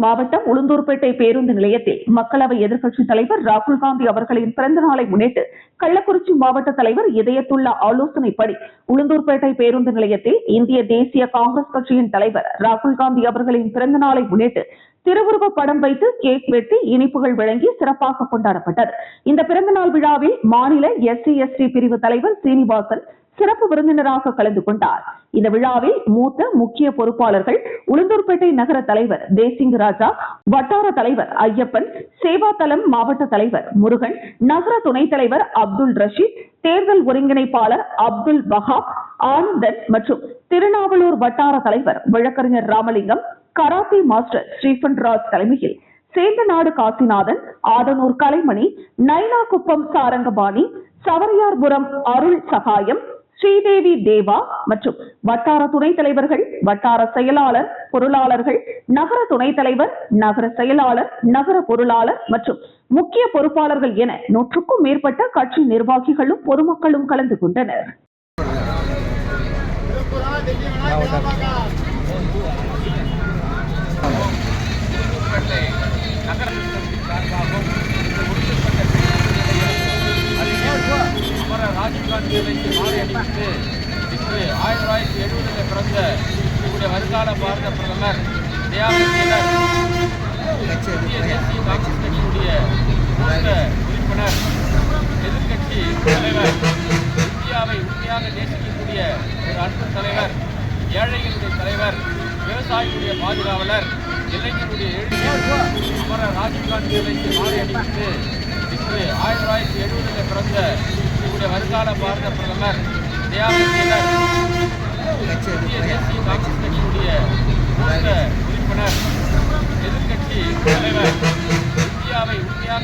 மாவட்டம் உளுந்தூர்பேட்டை பேருந்து நிலையத்தில் மக்களவை எதிர்க்கட்சித் தலைவர் ராகுல் காந்தி அவர்களின் பிறந்த நாளை முன்னிட்டு கள்ளக்குறிச்சி மாவட்ட தலைவர் இதயத்துல்லா ஆலோசனைப்படி உளுந்தூர்பேட்டை பேருந்து நிலையத்தில் இந்திய தேசிய காங்கிரஸ் கட்சியின் தலைவர் ராகுல் காந்தி அவர்களின் பிறந்த நாளை முன்னிட்டு திருவுருவ படம் வைத்து கேக் வெட்டி இனிப்புகள் வழங்கி சிறப்பாக கொண்டாடப்பட்டது. இந்த பிறந்தநாள் விழாவில் மாநில SC/ST பிரிவு தலைவர் சீனிவாசன் சிறப்பு விருந்தினராக கலந்து கொண்டார். இந்த விழாவில் மூத்த முக்கிய பொறுப்பாளர்கள் உளுந்தூர்பேட்டை நகர தலைவர் தேசிங் ராஜா, வட்டார தலைவர் ஐயப்பன், சேவாதளம் மாவட்ட தலைவர் முருகன், நகர துணைத் தலைவர் அப்துல் ரஷீத், தேர்தல் ஒருங்கிணைப்பாளர் அப்துல் வஹாப், ஆனந்தன் மற்றும் திருநாவலூர் வட்டார தலைவர் வழக்கறிஞர் Ramalingam, karate master Stephen Raj தலைமையில் சேந்தநாடு காசிநாதன், ஆதனூர் கலைமணி, நைனாகுப்பம் சாரங்கபாணி, சவரியார்புரம் அருள் சகாயம், ஸ்ரீதேவி தேவா மற்றும் வட்டார துணைத் தலைவர்கள், வட்டார செயலாளர், பொருளாளர்கள், நகர துணைத் தலைவர், நகர செயலாளர், நகர பொருளாளர் மற்றும் முக்கிய பொறுப்பாளர்கள் என 100க்கும் மேற்பட்ட கட்சி நிர்வாகிகளும் பொதுமக்களும் கலந்து கொண்டனர். ராஜீவ்காந்தி சிலைக்கு மாலை அணிவித்து இன்று 1970 பிறந்த நம்முடைய வருங்கால பாரத பிரதமர் தயாநிதியினர் இந்திய தேசிய காங்கிரஸ் கட்சியுடைய மூத்த உறுப்பினர், எதிர்கட்சி தலைவர், இந்தியாவை உண்மையாக நேசிக்கக்கூடிய ஒரு அன்பு தலைவர், ஏழைகளுடைய தலைவர், விவசாயிகளுடைய பாதுகாவலர், இளைஞருடைய எழுதியர் அமரர் ராஜீவ்காந்தி சிலைக்கு மாலை அணிவித்து இன்று 1970 பிறந்த நம்முடைய வருங்கால பாரத பிரதமர் தயாநிதியினர் இந்திய தேசிய காங்கிரஸ் கட்சியுடைய மூத்த உறுப்பினர், எதிர்கட்சி தலைவர், இந்தியாவை உண்மையாக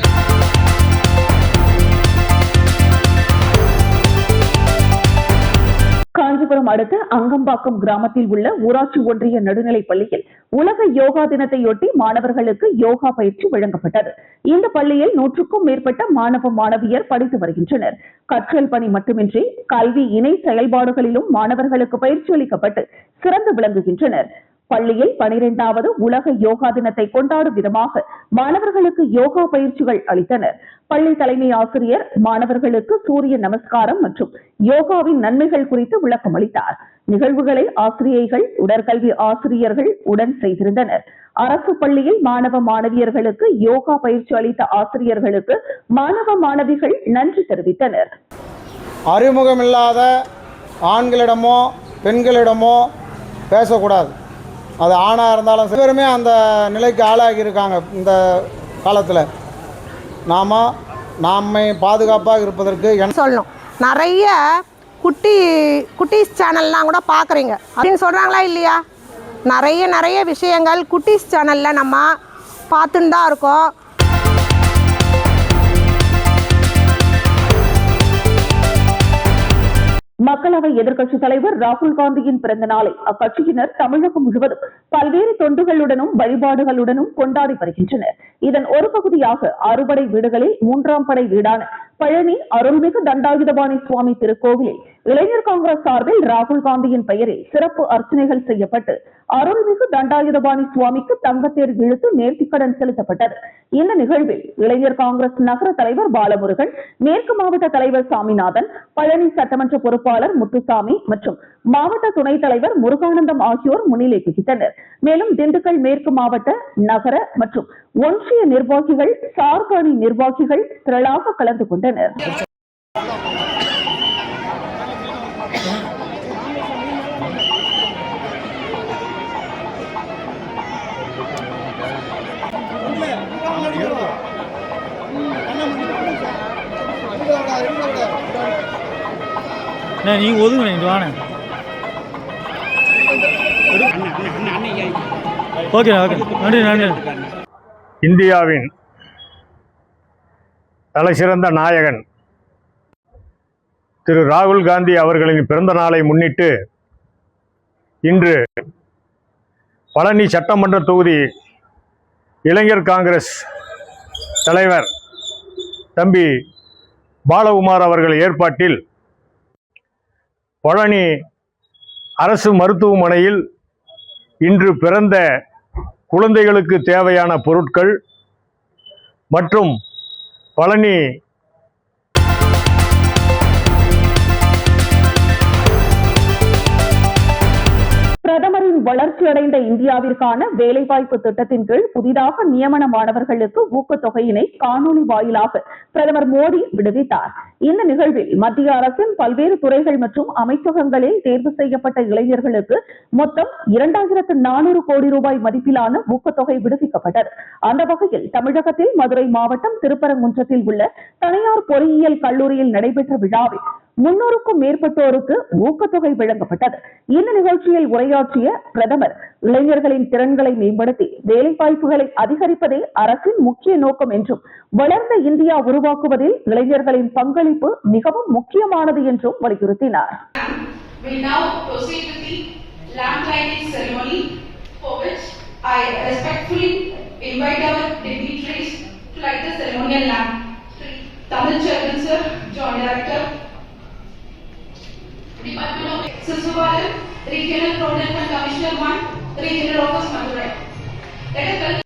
காஞ்சிபுரம் அடுத்த அங்கம்பாக்கம் கிராமத்தில் உள்ள ஊராட்சி ஒன்றிய நடுநிலைப் பள்ளியில் உலக யோகா தினத்தையொட்டி மாணவர்களுக்கு யோகா பயிற்சி வழங்கப்பட்டது. இந்த பள்ளியில் 100க்கும் மேற்பட்ட மாணவ மாணவியர் படித்து வருகின்றனர். கற்றல் பணி மட்டுமின்றி கல்வி இணை செயல்பாடுகளிலும் மாணவர்களுக்கு பயிற்சி அளிக்கப்பட்டு சிறந்து விளங்குகின்றனர். பள்ளியில் 12வது உலக யோகா தினத்தை கொண்டாடும் விதமாக மாணவர்களுக்கு யோகா பயிற்சிகள் அளித்தனர். பள்ளி தலைமை ஆசிரியர் மாணவர்களுக்கு சூரிய நமஸ்காரம் மற்றும் யோகாவின் நன்மைகள் குறித்து விளக்கம் அளித்தார். நிகழ்வுகளை ஆசிரியைகள், உடற்கல்வி ஆசிரியர்கள் உடன் செய்திருந்தனர். அரசு பள்ளியில் மாணவ மாணவியர்களுக்கு யோகா பயிற்சி அளித்த ஆசிரியர்களுக்கு மாணவ மாணவிகள் நன்றி தெரிவித்தனர். அறிமுகமில்லாத ஆண்களிடமோ பெண்களிடமோ பேசக்கூடாது. அது ஆணாக இருந்தாலும் சிலருமே அந்த நிலைக்கு ஆளாகி இருக்காங்க. இந்த காலத்தில் நாம பாதுகாப்பாக இருப்பதற்கு என்ன சொல்லணும். நிறைய குட்டீஸ் சேனல்லாம் கூட பார்க்குறீங்க அப்படின்னு சொல்கிறாங்களா இல்லையா? நிறைய விஷயங்கள் குட்டீஸ் சேனலில் நம்ம பார்த்துன்னு தான் இருக்கோம். மக்களவை எதிர்க்கட்சித் தலைவர் ராகுல் காந்தியின் பிறந்த நாளை அக்கட்சியினர் தமிழகம் முழுவதும் பல்வேறு தொண்டுகளுடனும் வழிபாடுகளுடனும் கொண்டாடி வருகின்றனர். இதன் ஒரு பகுதியாக அறுபடை வீடுகளில் 3ஆம் படை வீடான பழனி அருள்மிகு தண்டாயுதபாணி சுவாமி திருக்கோவிலில் இளைஞர் காங்கிரஸ் சார்பில் ராகுல் காந்தியின் பெயரில் சிறப்பு அர்ச்சனைகள் செய்யப்பட்டு அருள்மிகு தண்டாயுதபாணி சுவாமிக்கு தங்கத்தேர் இழுத்து நேர்த்திக்கடன் செலுத்தப்பட்டது. இந்த நிகழ்வில் இளைஞர் காங்கிரஸ் நகர தலைவர் பாலமுருகன், மேற்கு மாவட்ட தலைவர் சாமிநாதன், பழனி சட்டமன்ற பொறுப்பாளர் முத்துசாமி மற்றும் மாவட்ட துணைத் தலைவர் முருகானந்தம் ஆகியோர் முன்னிலை வகித்தனர். மேலும் திண்டுக்கல் மேற்கு மாவட்ட, நகர மற்றும் ஒன்றிய நிர்வாகிகள், சார்பு அணி நிர்வாகிகள் திரளாக கலந்து கொண்டனர். நீங்க ஒதுங்க வாங்க. ஓகே நன்றி. இந்தியாவின் தலைசிறந்த நாயகன் திரு ராகுல் காந்தி அவர்களின் பிறந்த நாளை முன்னிட்டு இன்று பழனி சட்டமன்ற தொகுதி இளைஞர் காங்கிரஸ் தலைவர் தம்பி பாலகுமார் அவர்கள் ஏற்பாட்டில் பழனி அரசு மருத்துவமனையில் இன்று பிறந்த குழந்தைகளுக்கு தேவையான பொருட்கள் மற்றும் பழனி பிரதமரின் வளர்ச்சியடைந்த இந்தியாவிற்கான வேலைவாய்ப்பு திட்டத்தின் கீழ் புதிதாக நியமனமானவர்களுக்கு ஊக்கத்தொகையினை காணொலி வாயிலாக பிரதமர் மோடி விடுவித்தார். இந்த நிகழ்வில் மத்திய அரசின் பல்வேறு துறைகள் மற்றும் அமைச்சகங்களில் தேர்வு செய்யப்பட்ட இளைஞர்களுக்கு மொத்தம் 2400 கோடி ரூபாய் மதிப்பிலான ஊக்கத்தொகை விடுவிக்கப்பட்டது. அந்த வகையில் தமிழகத்தில் மதுரை மாவட்டம் திருப்பரங்குன்றத்தில் உள்ள தனியார் பொறியியல் கல்லூரியில் நடைபெற்ற விழாவில் 300க்கும் மேற்பட்டோருக்கு ஊக்கத்தொகை வழங்கப்பட்டது. இந்த நிகழ்ச்சியில் உரையாற்றிய பிரதமர், இளைஞர்களின் திறன்களை மேம்படுத்தி வேலைவாய்ப்புகளை அதிகரிப்பதே அரசின் முக்கிய நோக்கம் என்றும், வளர்ந்த இந்தியா உருவாக்குவதில் இளைஞர்களின் பங்களிப்பு மிகவும் முக்கியமானது என்றும் வலியுறுத்தினார். Department of Sisuvalam, Regional Product and Commissioner 1, Regional Office Madurai. Let us welcome.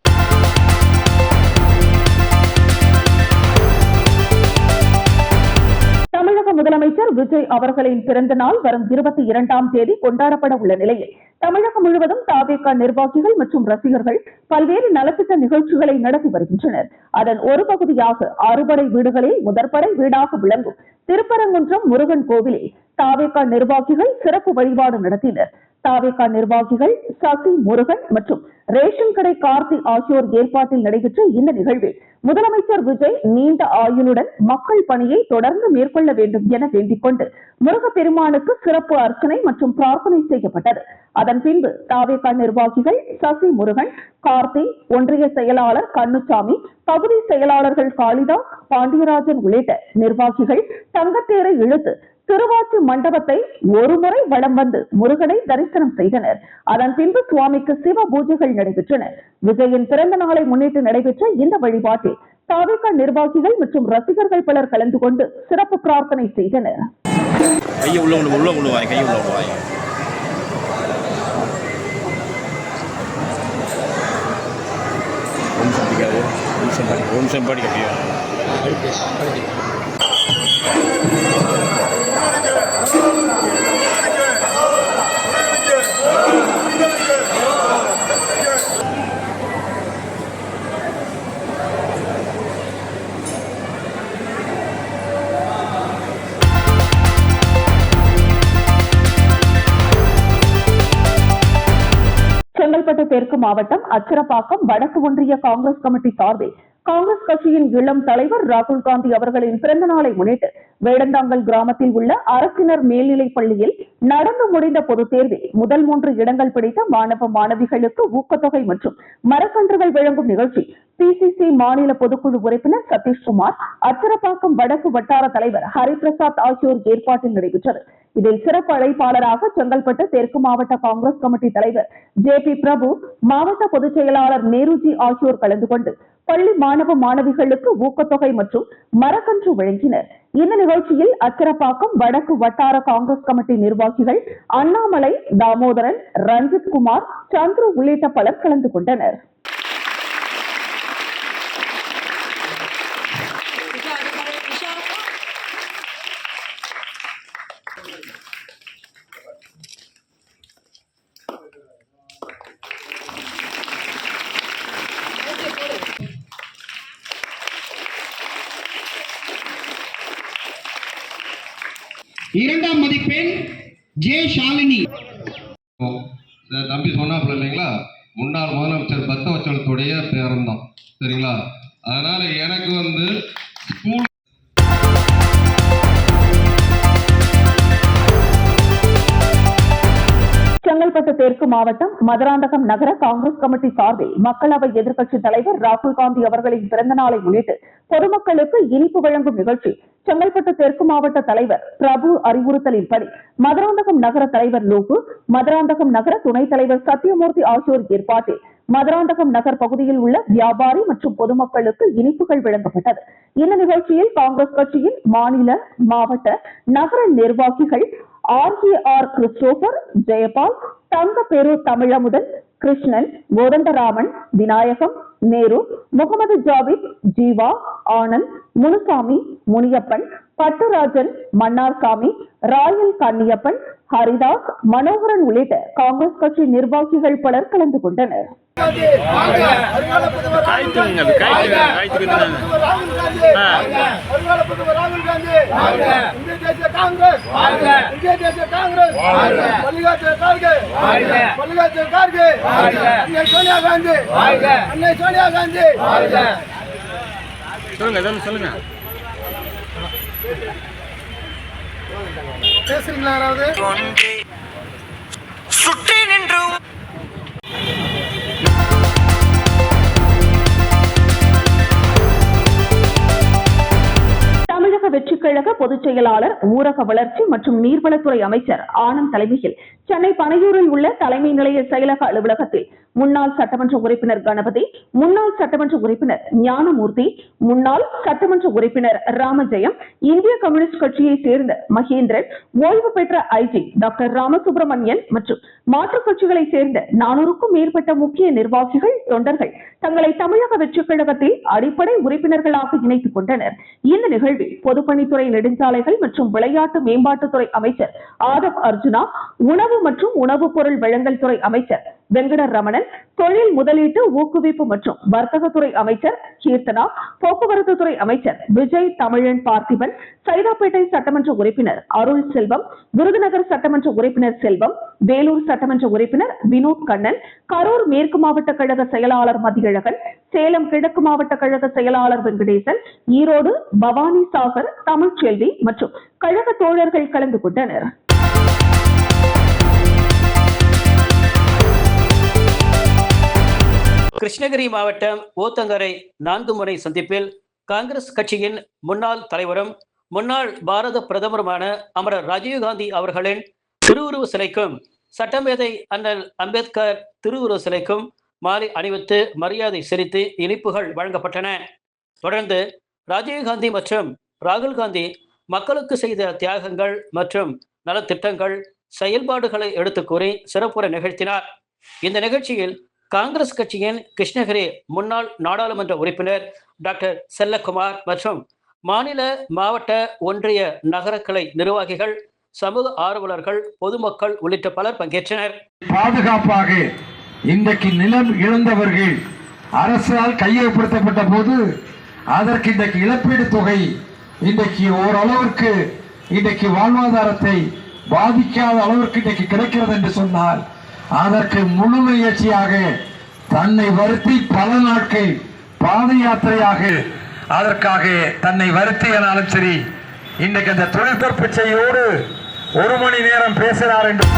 தமிழக முதலமைச்சர் விஜய் அவர்களின் பிறந்த நாள் வரும் 22ஆம் தேதி கொண்டாடப்பட உள்ள நிலையில் தமிழகம் முழுவதும் தவேக நிர்வாகிகள் மற்றும் ரசிகர்கள் பல்வேறு நலத்திட்ட நிகழ்ச்சிகளை நடத்தி வருகின்றனர். அதன் ஒரு பகுதியாக அறுபடை வீடுகளில் முதற்படை வீடாக விளங்கும் திருப்பரங்குன்றம் முருகன் கோவிலில் தவேக நிர்வாகிகள் சிறப்பு வழிபாடு நடத்தினர். தவேக நிர்வாகிகள் சசி, முருகன் மற்றும் ரேஷன் கடை கார்த்தி ஆகியோர் ஏற்பாட்டில் நடைபெற்ற இந்த நிகழ்வில் முதலமைச்சர் விஜய் நீண்ட ஆயுளுடன் மக்கள் பணியை தொடர்ந்து மேற்கொள்ள வேண்டும் என வேண்டிக் கொண்டு முருகப்பெருமானுக்கு சிறப்பு அர்ச்சனை மற்றும் பிரார்த்தனை செய்யப்பட்டது. அதன் பின்பு தவேக நிர்வாகிகள் சசி, முருகன், கார்த்தி, ஒன்றிய செயலாளர் கண்ணுசாமி, பகுதி செயலாளர்கள் காளிதாஸ், பாண்டியராஜன் உள்ளிட்ட நிர்வாகிகள் தங்கத்தேரை இழுத்து திருவாச்சி மண்டபத்தை ஒருமுறை வலம் வந்து முருகனை தரிசனம் செய்தனர். அதன் பின்பு சுவாமிக்கு சிவ பூஜைகள் நடைபெற்றன. விஜயின் பிறந்த நாளை முன்னிட்டு நடைபெற்ற இந்த வழிபாட்டில் தவேக நிர்வாகிகள் மற்றும் ரசிகர்கள் பலர் கலந்து கொண்டு சிறப்பு பிரார்த்தனை செய்தனர். செங்கல்பட்டு தெற்கு மாவட்டம் அச்சரப்பாக்கம் வடக்கு ஒன்றிய காங்கிரஸ் கமிட்டி சார்பில் காங்கிரஸ் கட்சியின் இளம் தலைவர் ராகுல் காந்தி அவர்களின் பிறந்த நாளை முன்னிட்டு வேடந்தாங்கல் கிராமத்தில் உள்ள அரசினர் மேல்நிலைப் பள்ளியில் நடந்து முடிந்த பொதுத் தேர்வில் முதல் 3 இடங்கள் பிடித்த மாணவ மாணவிகளுக்கு ஊக்கத்தொகை மற்றும் மரக்கன்றுகள் வழங்கும் நிகழ்ச்சி பிசிசி மாநில பொதுக்குழு உறுப்பினர் சதீஷ்குமார், அச்சரப்பாக்கம் வடக்கு வட்டார தலைவர் ஹரிபிரசாத் ஆகியோர் ஏற்பாட்டில் நடைபெற்றது. இதில் சிறப்பு அழைப்பாளராக செங்கல்பட்டு தெற்கு மாவட்ட காங்கிரஸ் கமிட்டி தலைவர் ஜே.பி. பிரபு, மாவட்ட பொதுச் செயலாளர் நேருஜி ஆகியோர் கலந்து கொண்டு பள்ளி மாணவ மாணவிகளுக்கு ஊக்கத்தொகை மற்றும் மரக்கன்று வழங்கினர். இந்த நிகழ்ச்சியில் அச்சரப்பாக்கம் வடக்கு வட்டார காங்கிரஸ் கமிட்டி நிர்வாகிகள் அண்ணாமலை, தாமோதரன், ரஞ்சித் குமார், சந்துரு உள்ளிட்ட பலர் கலந்து கொண்டனர். இரண்டாம் மதிப்பெண் ஜே ஷாலினி. தம்பி சொன்னாப்புல இல்லைங்களா, முன்னாள் முதலமைச்சர் பக்தவச்சலத்துடைய பேரன் தான், சரிங்களா? அதனால எனக்கு ஸ்கூல் செங்கல்பட்டு தெற்கு மாவட்டம் மதுராந்தகம் நகர காங்கிரஸ் கமிட்டி சார்பில் மக்களவை எதிர்க்கட்சித் தலைவர் ராகுல் காந்தி அவர்களின் பிறந்த நாளை முன்னிட்டு பொதுமக்களுக்கு இனிப்பு வழங்கும் நிகழ்ச்சி செங்கல்பட்டு தெற்கு மாவட்ட தலைவர் பிரபு அறிவுறுத்தலின்படி மதுராந்தகம் நகர தலைவர் லோகு, மதுராந்தகம் நகர துணைத் தலைவர் சத்தியமூர்த்தி ஆகியோர் ஏற்பாட்டில் மதுராந்தகம் நகர் பகுதியில் உள்ள வியாபாரி மற்றும் பொதுமக்களுக்கு இனிப்புகள் வழங்கப்பட்டது. இந்த நிகழ்ச்சியில் காங்கிரஸ் கட்சியின் மாநில, மாவட்ட, நகர நிர்வாகிகள் RAR Christopher, Jayapal, Thangaperu Tamizhamudhan, Krishnan, Kothandaraman, Vinayagam, Nehru, Mohammed Javid, Jeeva, Anand, Munusamy, Muniyappan, Patturajan, Mannarsamy, Royal Kanniyappan, Haridas, Manoharan உள்ளிட்ட காங்கிரஸ் கட்சி நிர்வாகிகள் பலர் கலந்து கொண்டனர். சொல்லுங்க பேசுறீங்களா யாராவது? சுற்றி நின்று தமிழக வெற்றிக் கழக பொதுச் செயலாளர், ஊரக வளர்ச்சி மற்றும் நீர்வளத்துறை அமைச்சர் ஆனந்த் தலைமையில் சென்னை பனையூரில் உள்ள தலைமை நிலைய செயலக அலுவலகத்தில் முன்னாள் சட்டமன்ற உறுப்பினர் கணபதி, முன்னாள் சட்டமன்ற உறுப்பினர் ஞானமூர்த்தி, முன்னாள் சட்டமன்ற உறுப்பினர் ராமஜெயம், இந்திய கம்யூனிஸ்ட் கட்சியை சேர்ந்த மகேந்திரன், ஓய்வு பெற்ற ஐஜி டாக்டர் ராமசுப்ரமணியன் மற்றும் மாற்றுக் கட்சிகளை சேர்ந்த 400க்கும் மேற்பட்ட முக்கிய நிர்வாகிகள், தொண்டர்கள் தங்களை தமிழக வெற்றிக் கழகத்தில் அடிப்படை உறுப்பினர்களாக இணைத்துக் கொண்டனர். இந்த நிகழ்வில் பொதுப்பணித்துறை, நெடுஞ்சாலைகள் மற்றும் விளையாட்டு மேம்பாட்டுத்துறை அமைச்சர் ஆதவ் அர்ஜுனா, உணவு மற்றும் உணவுப் பொருள் வழங்கல் துறை அமைச்சர் வெங்கடரமணன், தொழில் முதலீட்டு ஊக்குவிப்பு மற்றும் வர்த்தகத்துறை அமைச்சர் கீர்த்தனா, போக்குவரத்து துறை அமைச்சர் விஜய் தமிழன் பார்த்திபன், சைதாப்பேட்டை சட்டமன்ற உறுப்பினர் அருள் செல்வம், விருதுநகர் சட்டமன்ற உறுப்பினர் செல்வம், வேலூர் சட்டமன்ற உறுப்பினர் வினோத் கண்ணன், கரூர் மேற்கு மாவட்ட கழக செயலாளர் மதியழகன், சேலம் கிழக்கு மாவட்ட கழக செயலாளர் வெங்கடேசன், ஈரோடு பவானி சாகர் தமிழ்ச்செல்வி மற்றும் கழக தோழர்கள் கலந்து கொண்டனர். கிருஷ்ணகிரி மாவட்டம் ஓத்தங்கரை 4 முறை சந்திப்பில் காங்கிரஸ் கட்சியின் முன்னாள் தலைவரும் முன்னாள் பாரத பிரதமருமான அமரர் ராஜீவ்காந்தி அவர்களின் திருவுருவ சிலைக்கும் சட்டமேதை அண்ணல் அம்பேத்கர் திருவுருவ சிலைக்கும் மாலை அணிவித்து மரியாதை செலுத்தி இனிப்புகள் வழங்கப்பட்டன. தொடர்ந்து ராஜீவ்காந்தி மற்றும் ராகுல் காந்தி மக்களுக்கு செய்த தியாகங்கள் மற்றும் நலத்திட்டங்கள், செயல்பாடுகளை எடுத்து கூறி சிறப்புரை நிகழ்த்தினார். இந்த நிகழ்ச்சியில் காங்கிரஸ் கட்சியின் கிருஷ்ணகிரி முன்னாள் நாடாளுமன்ற உறுப்பினர் டாக்டர் செல்லக்குமார் மற்றும் மாநில, மாவட்ட, ஒன்றிய, நகரக்கலை நிர்வாகிகள், சமூக ஆர்வலர்கள், பொதுமக்கள் உள்ளிட்ட பலர் பங்கேற்றனர். பாதுகாப்பாக இன்றைக்கு நிலம் இழந்தவர்கள் அரசால் கையகப்படுத்தப்பட்ட போது அதற்கு இன்றைக்கு இழப்பீடு தொகை இன்றைக்கு ஓரளவிற்கு இன்றைக்கு வாழ்வாதாரத்தை பாதிக்காத அளவிற்கு இன்றைக்கு கிடைக்கிறது என்று சொன்னால் அதற்கு முழு முயற்சியாக தன்னை வருத்தி பல நாட்கள் பாத யாத்திரையாக அதற்காக தன்னை வருத்தினாலும் சரி, இன்றைக்கு அந்த தொழில்நுட்ப பிச்சையோடு 1 மணி நேரம் பேசுகிறார் என்று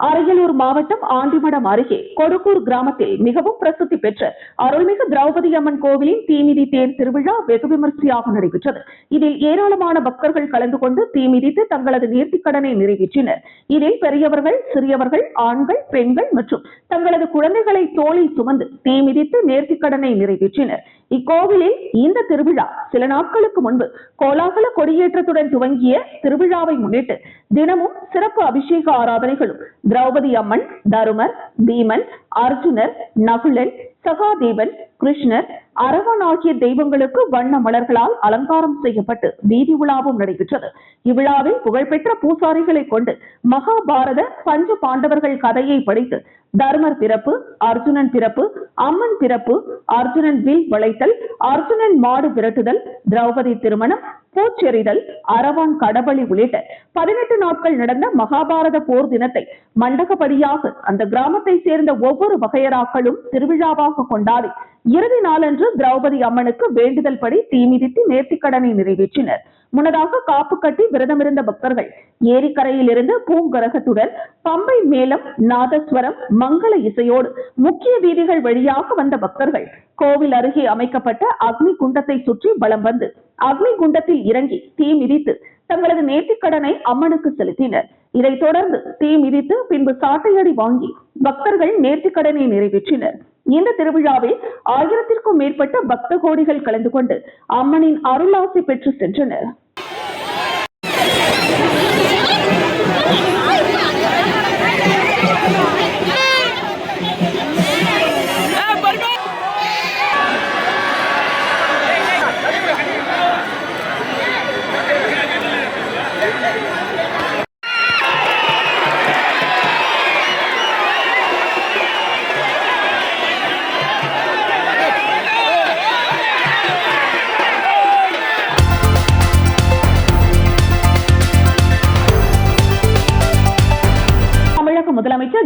அரியலூர் மாவட்டம் ஆண்டிமடம் அருகே கொடுக்கூர் கிராமத்தில் மிகவும் பிரசித்தி பெற்ற அருள்மிகு திரௌபதி அம்மன் கோவிலின் தீமிதி தேர் திருவிழா வெகு விமர்சையாக நடைபெற்றது. இதில் ஏராளமான பக்தர்கள் கலந்து கொண்டு தீமிதித்து தங்களது நேர்த்திக்கடனை நிறைவேற்றினர். இதில் பெரியவர்கள், சிறியவர்கள், ஆண்கள், பெண்கள் மற்றும் தங்களது குழந்தைகளை தோளில் சுமந்து தீமிதித்து நேர்த்திக்கடனை நிறைவேற்றினர். இக்கோவிலில் இந்த திருவிழா சில நாட்களுக்கு முன்பு கோலாகல கொடியேற்றத்துடன் துவங்கிய திருவிழாவை முன்னிட்டு தினமும் சிறப்பு அபிஷேக ஆராதனைகளும் திரௌபதி அம்மன், தருமர், பீமன், அர்ஜுனர், நகுலன், சகாதேவன், கிருஷ்ணர், அரவன் ஆகிய தெய்வங்களுக்கு வண்ண மலர்களால் அலங்காரம் செய்யப்பட்டு வீதி உலாவும் நடைபெற்றது. இவ்விழாவில் புகழ்பெற்ற பூசாரிகளை கொண்டு மகாபாரத பஞ்ச பாண்டவர்கள் கதையை படித்து தர்மர் பிறப்பு, அர்ஜுனன் பிறப்பு, அம்மன் பிறப்பு, அர்ஜுனன் வில் வளைத்தல், அர்ஜுனன் மாடு விரட்டுதல், திரௌபதி திருமணம், பூச்செறிதல், அரவான் கடபலி உள்ளிட்ட 18 நாட்கள் நடந்த மகாபாரத போர் தினத்தை மண்டகப்படியாக அந்த கிராமத்தை சேர்ந்த ஒவ்வொரு வகையராக்களும் திருவிழாவாக கொண்டாடி இறுதி நாளன்று திரௌபதி அம்மனுக்கு வேண்டுதல் படி தீமிதித்து நேர்த்திக்கடனை நிறைவேற்றினர். முன்னதாக காப்பு கட்டி விரதமிருந்த பக்தர்கள் ஏரிக்கரையில் இருந்து பூங்கரகத்துடன் பம்பை மேளம், நாதஸ்வரம், மங்கள இசையோடு முக்கிய வீதிகள் வழியாக வந்த பக்தர்கள் கோவில் அருகே அமைக்கப்பட்ட அக்னி குண்டத்தை சுற்றி வலம் வந்து அக்னி குண்டத்தில் இறங்கி தீ மிதித்து தங்களது நேர்த்திக்கடனை அம்மனுக்கு செலுத்தினர். இதைத் தொடர்ந்து தீ மிதித்து பின்பு சாட்டையடி வாங்கி பக்தர்கள் நேர்த்திக்கடனை நிறைவேற்றினர். இந்த திருவிழாவில் 1000த்திற்கும் மேற்பட்ட பக்த கோடிகள் கலந்து கொண்டு அம்மனின் அருளாசி பெற்று சென்றனர்.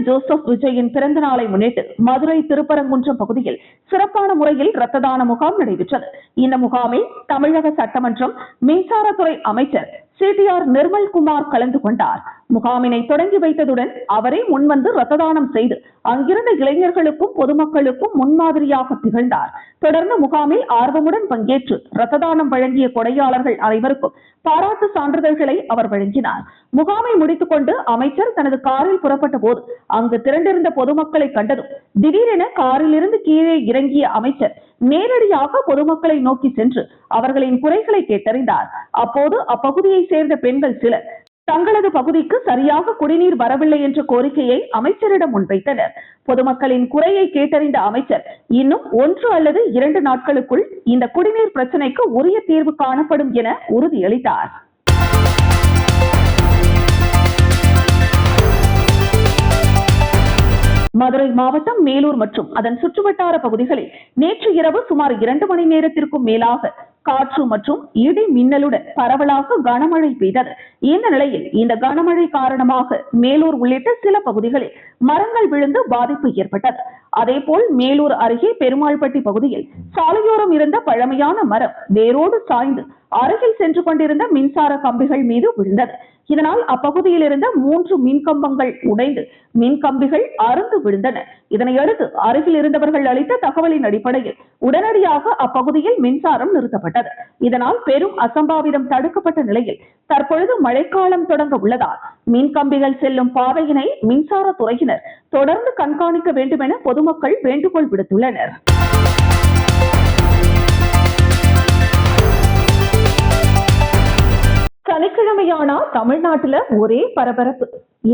ஜோசப் விஜயின் பிறந்த நாளை முன்னிட்டு மதுரை திருப்பரங்குன்றம் பகுதியில் சிறப்பான முறையில் இரத்த தான முகாம் நடைபெற்றது. இந்த முகாமில் தமிழக சட்டமன்றம் மின்சாரத்துறை அமைச்சர் CTR நிர்மல்குமார் கலந்து கொண்டார். முகாமினை தொடங்கி வைத்ததுடன் அவரே முன்வந்து இரத்த தானம் செய்து அங்கிருந்த இளைஞர்களுக்கும் பொதுமக்களுக்கும் முன்மாதிரியாக திகழ்ந்தார். தொடர்ந்து முகாமில் ஆர்வமுடன் பங்கேற்று இரத்த தானம் வழங்கிய கொடையாளர்கள் அனைவருக்கும் பாராட்டு சான்றிதழ்களை அவர் வழங்கினார். முகாமை முடித்துக் கொண்டு அமைச்சர் தனது காரில் புறப்பட்ட போது அங்கு திரண்டிருந்த பொதுமக்களை கண்டதும் திடீரென காரில் இருந்து கீழே இறங்கிய அமைச்சர் நேரடியாக பொதுமக்களை நோக்கி சென்று அவர்களின் குறைகளை கேட்டறிந்தார். அப்போது அப்பகுதியை சேர்ந்த பெண்கள் சிலர் தங்களது பகுதிக்கு சரியாக குடிநீர் வரவில்லை என்ற கோரிக்கையை அமைச்சரிடம் முன்வைத்தனர். பொதுமக்களின் குறையை கேட்டறிந்த அமைச்சர் இன்னும் 1 அல்லது 2 நாட்களுக்குள் இந்த குடிநீர் பிரச்சனைக்கு உரிய தீர்வு காணப்படும் என உறுதியளித்தார். மதுரை மாவட்டம் மேலூர் மற்றும் அதன் சுற்றுவட்டார பகுதிகளில் நேற்று இரவு சுமார் 2 மணி நேரத்திற்கும் மேலாக காற்று மற்றும் இடி மின்னலுடன் பரவலாக கனமழை பெய்தது. இந்த நிலையில் இந்த கனமழை காரணமாக மேலூர் உள்ளிட்ட சில பகுதிகளில் மரங்கள் விழுந்து பாதிப்பு ஏற்பட்டது. அதேபோல் மேலூர் அருகே பெருமாள்பட்டி பகுதியில் சாலையோரம் இருந்த பழமையான மரம் வேரோடு சாய்ந்து அருகில் சென்று கொண்டிருந்த மின்சார கம்பிகள் மீது விழுந்தது. இதனால் அப்பகுதியில் இருந்த 3 மின்கம்பங்கள் உடைந்து மின்கம்பிகள் அறுந்து விழுந்தன. இதனையடுத்து அருகில் இருந்தவர்கள் அளித்த தகவலின் அடிப்படையில் உடனடியாக அப்பகுதியில் மின்சாரம் நிறுத்தப்பட்டது. இதனால் பெரும் அசம்பாவிதம் தடுக்கப்பட்ட நிலையில் தற்பொழுது மழைக்காலம் தொடங்க உள்ளதால் மின்கம்பிகள் செல்லும் பாதையினை மின்சாரத்துறையினர் தொடர்ந்து கண்காணிக்க வேண்டும் என பொதுமக்கள் வேண்டுகோள் விடுத்துள்ளனர். சனிக்கிழமையானா தமிழ்நாட்டுல ஒரே பரபரப்பு.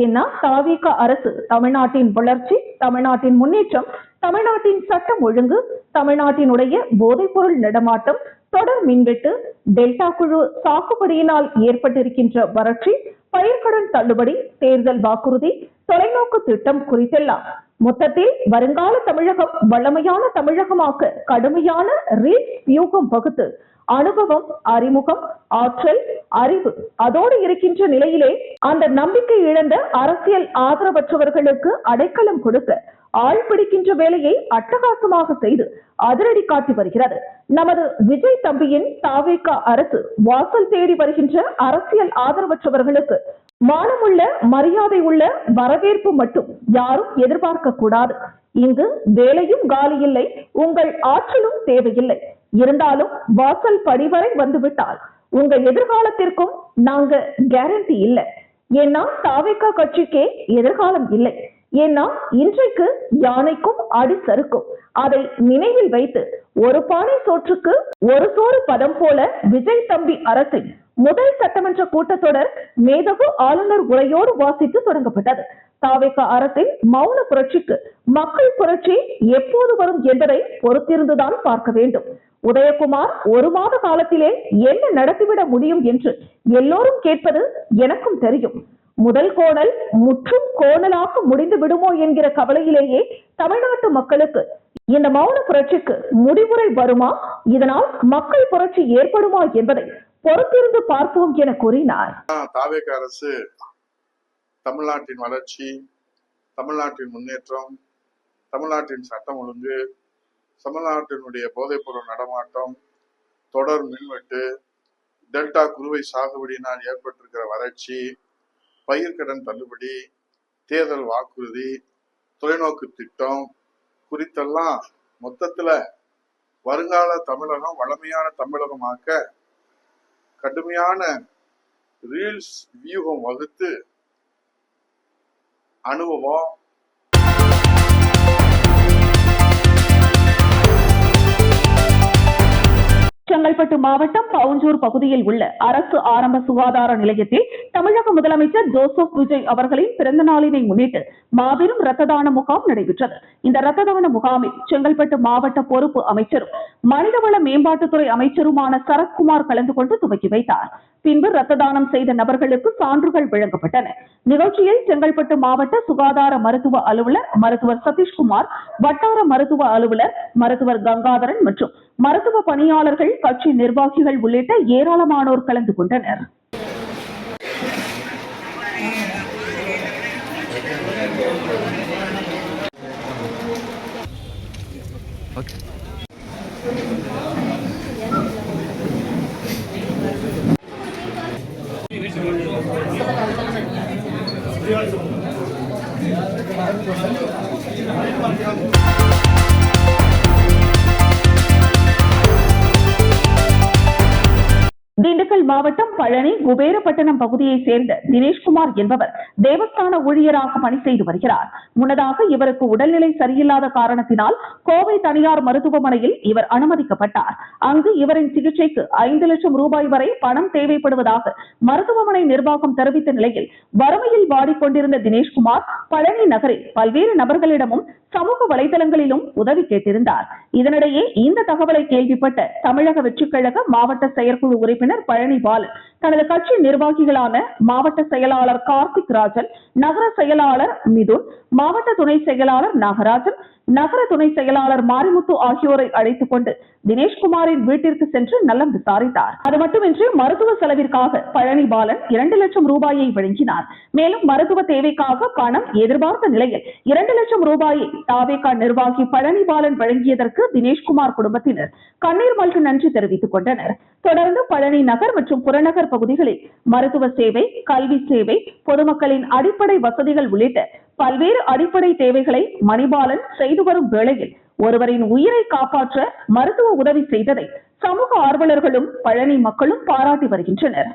ஏன்னா தாவேகா அரசு தமிழ்நாட்டின் வளர்ச்சி, தமிழ்நாட்டின் முன்னேற்றம், தமிழ்நாட்டின் சட்டம் ஒழுங்கு, தமிழ்நாட்டினுடைய போதைப்பொருள் நடமாட்டம், தொடர் மின்வெட்டு, டெல்டா குழு சாகுபடியினால் ஏற்பட்டிருக்கின்ற வறட்சி, பயிர்க்கடன் தள்ளுபடி, தேர்தல் வாக்குறுதி, தொலைநோக்கு திட்டம் குறித்தெல்லாம் மொத்தத்தில் வருங்கால தமிழகம் வளமையான தமிழகமாக்க கடுமையான ரீல்ஸ் வியூகம் வகுத்து அனுபவம், அறிமுகம், ஆற்றல், அறிவு அதோடு இருக்கின்ற நிலையிலே அந்த நம்பிக்கை இழந்த அரசியல் ஆதரவற்றவர்களுக்கு அடைக்கலம் கொடுக்க ஆள் பிடிக்கின்ற வேலையை அட்டகாசமாக செய்து அதிரடி காட்டி வருகிறது. நமது விஜய் தம்பியின் தாவேகா அரசு வாசல் தேடி வருகின்ற அரசியல் ஆதரவற்றவர்களுக்கு மானமுள்ள, மரியாதை உள்ள வரவேற்பு மட்டும் யாரும் எதிர்பார்க்க கூடாது. இங்கு வேலையும் காலி இல்லை, உங்கள் ஆற்றலும் தேவையில்லை. இருந்தாலும் வாசல் படிவரை வந்துவிட்டால் உங்க எதிர்காலத்திற்கும் நாங்க கேரண்டி இல்லை. ஏன்னா தாவேகா கட்சிக்கே எதிர்காலம் இல்லை. ஏன்னா இன்றைக்கு யானைக்கும் அடி சறுக்கும். அதை நினைவில் வைத்து ஒரு பானை சோற்றுக்கு ஒரு சோறு பதம் போல விஜய் தம்பி அரசின் முதல் சட்டமன்ற கூட்டத்தொடர் மேதகு ஆளுநர் உரையோடு வாசித்து தொடங்கப்பட்டது. தாவேகா அரசின் மௌன புரட்சிக்கு மக்கள் புரட்சி எப்போது வரும் என்பதை பொறுத்திருந்துதான் பார்க்க வேண்டும். உதயகுமார் 1 மாத காலத்திலே என்ன நடத்திவிட முடியும் என்று எல்லோரும் கேட்பது எனக்கும் தெரியும். முதல் கோணல் முற்றும் கோணலாக முடிந்து விடுமோ என்கிற கவலையிலேயே தமிழ்நாட்டு மக்களுக்கு இந்த மௌன புரட்சிக்கு முடிவுரை வருமா, இதனால் மக்கள் புரட்சி ஏற்படுமா என்பதை பொறுத்திருந்து பார்ப்போம் என கூறினார். தாவேகா அரசு தமிழ்நாட்டின் வளர்ச்சி, தமிழ்நாட்டின் முன்னேற்றம், தமிழ்நாட்டின் சட்டம் ஒழுங்கு, தமிழ்நாட்டினுடைய போதைப்பொருள் நடமாட்டம், தொடர் மின்வெட்டு, டெல்டா குறுவை சாகுபடியினால் ஏற்பட்டிருக்கிற வறட்சி, பயிர்க்கடன் தள்ளுபடி, தேர்தல் வாக்குறுதி, தொலைநோக்கு திட்டம் குறித்தெல்லாம் மொத்தத்துல வருங்கால தமிழகம் வளமையான தமிழகமாக்க கடுமையான ரீல்ஸ் வியூகம் வகுத்து அனுபவம், செங்கல்பட்டு மாவட்டம் பவுஞ்சூர் பகுதியில் உள்ள அரசு ஆரம்ப சுகாதார நிலையத்தில் தமிழக முதலமைச்சர் ஜோசப் விஜய் அவர்களின் பிறந்த நாளினை முன்னிட்டு மாபெரும் இரத்த தான முகாம் நடைபெற்றது. இந்த இரத்த தான முகாமில் செங்கல்பட்டு மாவட்ட பொறுப்பு அமைச்சரும் மனிதவள மேம்பாட்டுத்துறை அமைச்சருமான சரத்குமார் கலந்து கொண்டு துவக்கி வைத்தார். பின்பு இரத்த தானம் செய்த நபர்களுக்கு சான்றுகள் வழங்கப்பட்டன. நிகழ்ச்சியில் செங்கல்பட்டு மாவட்ட சுகாதார மருத்துவ அலுவலர் மருத்துவர் சதீஷ்குமார், வட்டார மருத்துவ அலுவலர் மருத்துவர் கங்காதரன் மற்றும் மருத்துவ பணியாளர்கள், கட்சி நிர்வாகிகள் உள்ளிட்ட ஏராளமானோர் கலந்து கொண்டனர். திண்டுக்கல் மாவட்டம் பழனி குபேரப்பட்டினம் பகுதியைச் சேர்ந்த தினேஷ்குமார் என்பவர் தேவஸ்தான ஊழியராக பணி செய்து வருகிறார். முன்னதாக இவருக்கு உடல்நிலை சரியில்லாத காரணத்தினால் கோவை தனியார் மருத்துவமனையில் இவர் அனுமதிக்கப்பட்டார். அங்கு இவரின் சிகிச்சைக்கு 5 லட்சம் ரூபாய் வரை பணம் தேவைப்படுவதாக மருத்துவமனை நிர்வாகம் தெரிவித்த நிலையில் வறுமையில் வாடிக்கொண்டிருந்த தினேஷ்குமார் பழனி நகரில் பல்வேறு நபர்களிடமும் சமூக வலைதளங்களிலும் உதவி கேட்டிருந்தார். இதனிடையே இந்த தகவலை கேள்விப்பட்ட தமிழக வெற்றிக்கழக மாவட்ட செயற்குழு உறுப்பினர் பழனி பாலன் தனது கட்சி நிர்வாகிகளான மாவட்ட செயலாளர் கார்த்திக் ராஜன், நகர செயலாளர் மிதுன், மாவட்ட துணை செயலாளர் நாகராஜன், நகர துணை செயலாளர் மாரிமுத்து ஆகியோரை அழைத்துக் கொண்டு தினேஷ்குமாரின் வீட்டிற்கு சென்று நலம் விசாரித்தார். அது மட்டுமின்றி மருத்துவ செலவிற்காக பழனி பாலன் 2 லட்சம் ரூபாயை வழங்கினார். மேலும் மருத்துவ தேவைக்காக பணம் எதிர்பார்த்த நிலையில் 2 லட்சம் ரூபாயை தாவேகா நிர்வாகி பழனி பாலன் வழங்கியதற்கு தினேஷ்குமார் குடும்பத்தினர் கண்ணீர் மல்க நன்றி தெரிவித்துக் கொண்டனர். தொடர்ந்து பழனி நகர் மற்றும் புறநகர் பகுதிகளில் மருத்துவ சேவை, கல்வி சேவை, பொதுமக்களின் அடிப்படை வசதிகள் உள்ளிட்ட பல்வேறு அடிப்படை தேவைகளை மணிபாலன் செய்து வரும் வேளையில் ஒருவரின் உயிரை காப்பாற்ற மருத்துவ உதவி செய்ததை சமூக ஆர்வலர்களும் பழனி மக்களும் பாராட்டி வருகின்றனர்.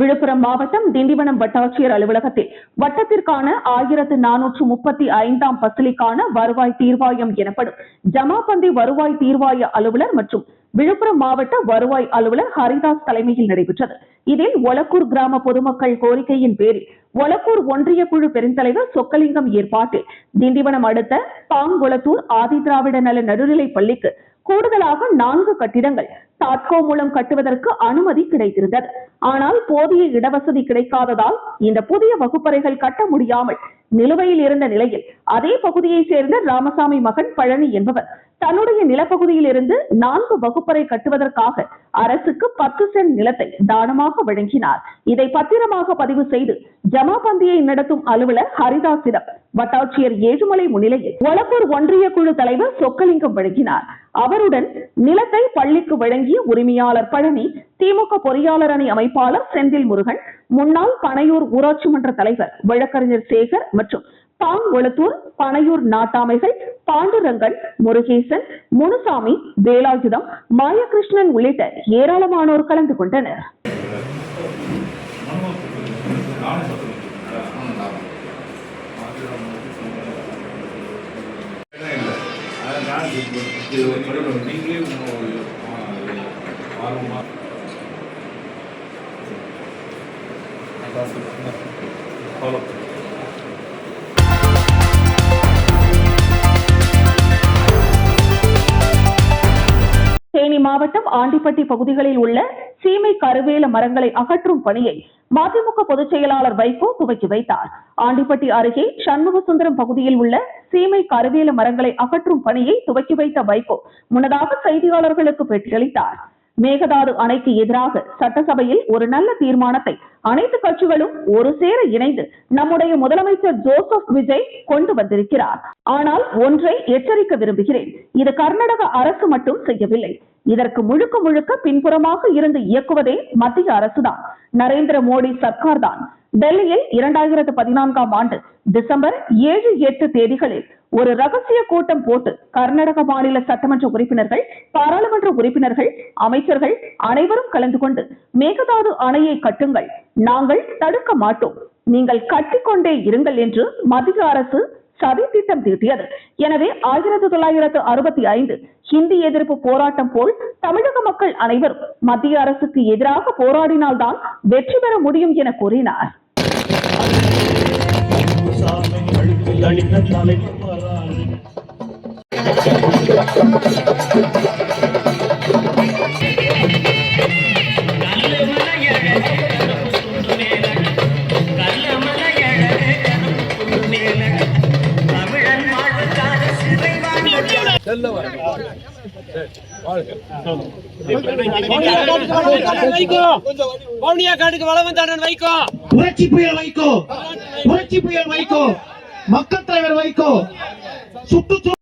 விழுப்புரம் மாவட்டம் திண்டிவனம் வட்டாட்சியர் அலுவலகத்தில் வட்டத்திற்கான 1435ஆம் பசிலிக்கான வருவாய் தீர்வாயம் எனப்படும் ஜமாபந்தி வருவாய் தீர்வாய அலுவலர் மற்றும் விழுப்புரம் மாவட்ட வருவாய் அலுவலர் ஹரிதாஸ் தலைமையில் நடைபெற்றது. இதில் ஒலக்கூர் கிராம பொதுமக்கள் கோரிக்கையின் பேரில் ஒலக்கூர் ஒன்றிய குழு பெருந்தலைவர் சொக்கலிங்கம் ஏற்பாட்டில் திண்டிவனம் அடுத்த பாங்குளத்தூர் ஆதிதிராவிட நல நடுநிலைப் பள்ளிக்கு கூடுதலாக 4 கட்டிடங்கள் தாட்கோ மூலம் கட்டுவதற்கு அனுமதி கிடைத்திருந்தது. ஆனால் போதிய இடவசதி கிடைக்காததால் இந்த புதிய வகுப்பறைகள் கட்ட முடியாமல் நிலுவையில் இருந்த நிலையில் அதே பகுதியை சேர்ந்த ராமசாமி மகன் பழனி என்பவர் தன்னுடைய நிலப்பகுதியில் இருந்து 4 வகுப்பறை கட்டுவதற்காக அரசுக்கு 10 சென்ட் நிலத்தை தானமாக வழங்கினார். இதை பத்திரமாக பதிவு செய்து ஜமாபந்தியை நடத்தும் அலுவலர் ஹரிதாசிடம் வட்டாட்சியர் ஏழுமலை முன்னிலையில் ஒலக்கூர் ஒன்றிய குழு தலைவர் சொக்கலிங்கம் வழங்கினார். அவருடன் நிலத்தை பள்ளிக்கு வழங்கிய உரிமையாளர் பழனி, திமுக பொறியாளர் அணி அமைப்பாளர் செந்தில் முருகன், முன்னாள் பனையூர் ஊராட்சி மன்ற தலைவர் வழக்கறிஞர் சேகர் மற்றும் பாங்கொளத்தூர் பனையூர் நாட்டாமைகள் பாண்டுரங்கன், முருகேசன், முனுசாமி, வேலாயுதம், மாயகிருஷ்ணன் உள்ளிட்ட ஏராளமானோர் கலந்து கொண்டனர். தேனி மாவட்டம் ஆண்டிப்பட்டி பகுதிகளில் உள்ள சீமை கருவேல மரங்களை அகற்றும் பணியை மதிமுக பொதுச் செயலாளர் வைகோ துவக்கி வைத்தார். ஆண்டிப்பட்டி அருகே சண்முகசுந்தரம் பகுதியில் உள்ள சீமை கருவேல மரங்களை அகற்றும் பணியை துவக்கி வைத்த வைகோ முன்னதாக செய்தியாளர்களுக்கு பேட்டியளித்தார். மேகதாது அணைக்கு எதிராக சட்டசபையில் ஒரு நல்ல தீர்மானத்தை அனைத்து கட்சிகளும் ஒரு சேர இணைந்து நம்முடைய முதலமைச்சர் ஜோசப் விஜய் கொண்டு வந்திருக்கிறார். ஆனால் ஒன்றை எச்சரிக்க விரும்புகிறேன், இது கர்நாடக அரசு மட்டும் செய்யவில்லை. இதற்கு முழுக்க முழுக்க பின்புறமாக இருந்து இயக்குவதே மத்திய அரசுதான், நரேந்திர மோடி சர்க்கார் தான். டெல்லியில் 2014ஆம் ஆண்டு டிசம்பர் 7, 8 தேதிகளில் ஒரு ரகசிய கூட்டம் போட்டு கர்நாடக மாநில சட்டமன்ற உறுப்பினர்கள், பாராளுமன்ற உறுப்பினர்கள், அமைச்சர்கள் அனைவரும் கலந்து கொண்டு மேகதாது அணையை கட்டுங்கள், நாங்கள் தடுக்க மாட்டோம், நீங்கள் கட்டிக்கொண்டே இருங்கள் என்று மத்திய அரசு சதி திட்டம் தீட்டியது. எனவே 1965 ஹிந்தி எதிர்ப்பு போராட்டம் போல் தமிழக மக்கள் அனைவரும் மத்திய அரசுக்கு எதிராக போராடினால்தான் வெற்றி பெற முடியும் என கூறினார். தமிழன் வாழ்வுக்காக சிறைவாணி புரட்சி புயல் வைகோ, புரட்சி புயல் வைகோ, மக்கள் தலைவர் வைகோ, சுற்றுச்சூழல்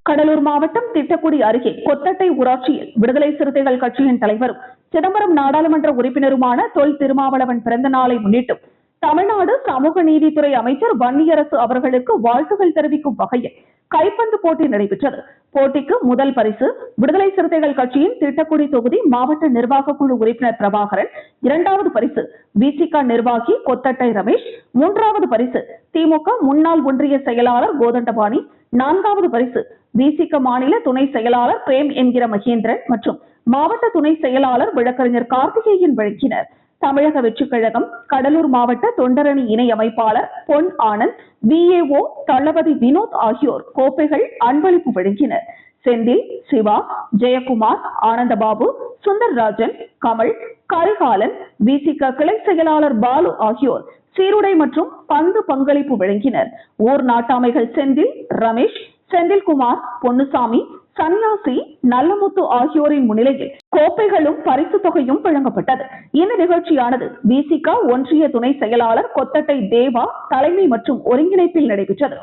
கடலூர் மாவட்டம் திட்டக்குடி அருகே கொத்தட்டை ஊராட்சியில் விடுதலை சிறுத்தைகள் கட்சியின் தலைவரும் சிதம்பரம் நாடாளுமன்ற உறுப்பினருமான தொல் திருமாவளவன் பிறந்த நாளை முன்னிட்டு தமிழ்நாடு சமூக நீதித்துறை அமைச்சர் வன்னியரசு அவர்களுக்கு வாழ்த்துகள் தெரிவிக்கும் வகையில் கைப்பந்து போட்டி நடைபெற்றது. போட்டிக்கு முதல் பரிசு விடுதலை சிறுத்தைகள் கட்சியின் திட்டக்குடி தொகுதி மாவட்ட நிர்வாக குழு உறுப்பினர் பிரபாகரன், இரண்டாவது பரிசு விசிக நிர்வாகி கொத்தட்டை ரமேஷ், மூன்றாவது பரிசு திமுக முன்னாள் ஒன்றிய செயலாளர் கோதண்டபாணி, நான்காவது பரிசு விசிக மாநில துணை செயலாளர் பிரேம் என்கிற மகேந்திரன் மற்றும் மாவட்ட துணை செயலாளர் வழக்கறிஞர் கார்த்திகேயன் வழங்கினர். தமிழக வெற்றிக் கழகம் கடலூர் மாவட்ட தொண்டரணி இணை அமைப்பாளர் பொன் ஆனந்த், VAO தளபதி வினோத் ஆகியோர் கோப்பைகள் அன்பளிப்பு வழங்கினர். செந்தில், சிவா, ஜெயக்குமார், ஆனந்தபாபு, சுந்தர்ராஜன், கமல், கரிகாலன், விசிக கிளை செயலாளர் பாலு ஆகியோர் சீருடை மற்றும் பந்து பங்களிப்பு வழங்கினர். ஊர் நாட்டாமைகள் செந்தில், ரமேஷ், செந்தில்குமார், பொன்னுசாமி, சன்னியாசி, நல்லமுத்து ஆகியோரின் முன்னிலையில் கோப்பைகளும் பரிசு தொகையும் வழங்கப்பட்டது. இந்த நிகழ்ச்சியானது விசிக ஒன்றிய துணை செயலாளர் கொத்தட்டை தேவா தலைமை மற்றும் ஒருங்கிணைப்பில் நடைபெற்றது.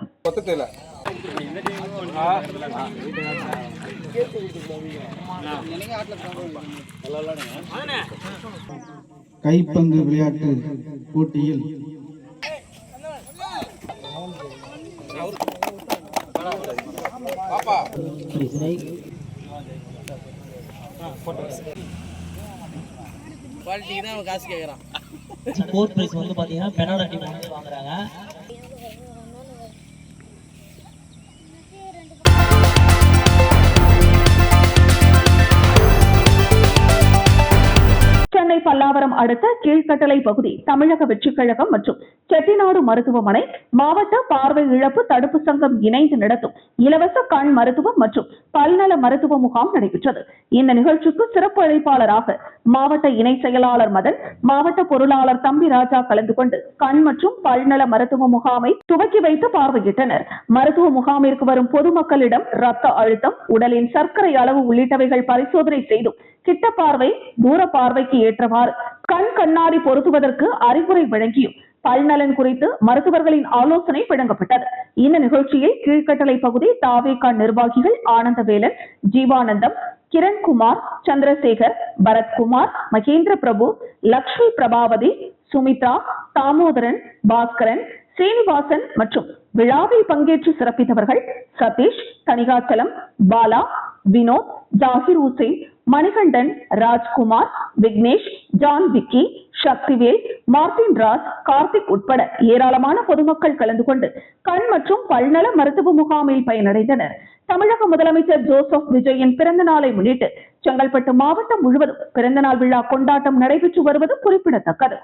கைப்பந்து விளையாட்டு போட்டியில் காசு கேக்குறான். ஃபோர்த் பிரைஸ் வந்து பாத்தீங்கன்னா பெனாடா டீம் வந்து வாங்குறாங்க. சென்னை பல்லாவரம் அடுத்த கீழ்கட்டளை பகுதி தமிழக வெற்றிக் கழகம் மற்றும் செட்டிநாடு மருத்துவமனை மாவட்ட பார்வை இழப்பு தடுப்பு சங்கம் இணைந்து நடத்தும் இலவச கண் மருத்துவம் மற்றும் பல்நல மருத்துவ முகாம் நடைபெற்றது. இந்த நிகழ்ச்சிக்கு சிறப்பு அழைப்பாளராக மாவட்ட இணை செயலாளர் மதன், மாவட்ட பொருளாளர் தம்பி ராஜா கலந்து கொண்டு கண் மற்றும் பல்நல மருத்துவ முகாமை துவக்கி வைத்து பார்வையிட்டனர். மருத்துவ முகாமிற்கு வரும் பொதுமக்களிடம் ரத்த அழுத்தம், உடலின் சர்க்கரை அளவு உள்ளிட்டவைகள் பரிசோதனை செய்தும் கிட்ட பார்வை, தூர பார்வைக்கு ஏற்றவாறு கண் கண்ணாடி பொருத்துவதற்கு அறிவுரை வழங்கியும் பல்நலன் குறித்து மருத்துவர்களின் ஆலோசனை வழங்கப்பட்டது. இந்த நிகழ்ச்சியில் கீழ்கட்டளை பகுதி தாவேகா நிர்வாகிகள் ஆனந்தவேலன், ஜீவானந்தம், கிரண்குமார், சந்திரசேகர், பரத்குமார், மகேந்திர பிரபு, லக்ஷ்மி பிரபாவதி, சுமித்ரா, தாமோதரன், பாஸ்கரன், சீனிவாசன் மற்றும் விழாவில் பங்கேற்று சிறப்பித்தவர்கள் Sathish, Thanigachalam, Bala, Vinoth, Zakir Hussain, Manikandan, Rajkumar, Vignesh, John Vicky, Sakthivel, Martin Raj, Karthik உட்பட ஏராளமான பொதுமக்கள் கலந்து கொண்டு கண் மற்றும் பல்நல மருத்துவ முகாமில் பயனடைந்தனர். தமிழக முதலமைச்சர் ஜோசப் விஜயின் பிறந்த நாளை முன்னிட்டு செங்கல்பட்டு மாவட்டம் முழுவதும் பிறந்தநாள் விழா கொண்டாட்டம் நடைபெற்று வருவது குறிப்பிடத்தக்கது.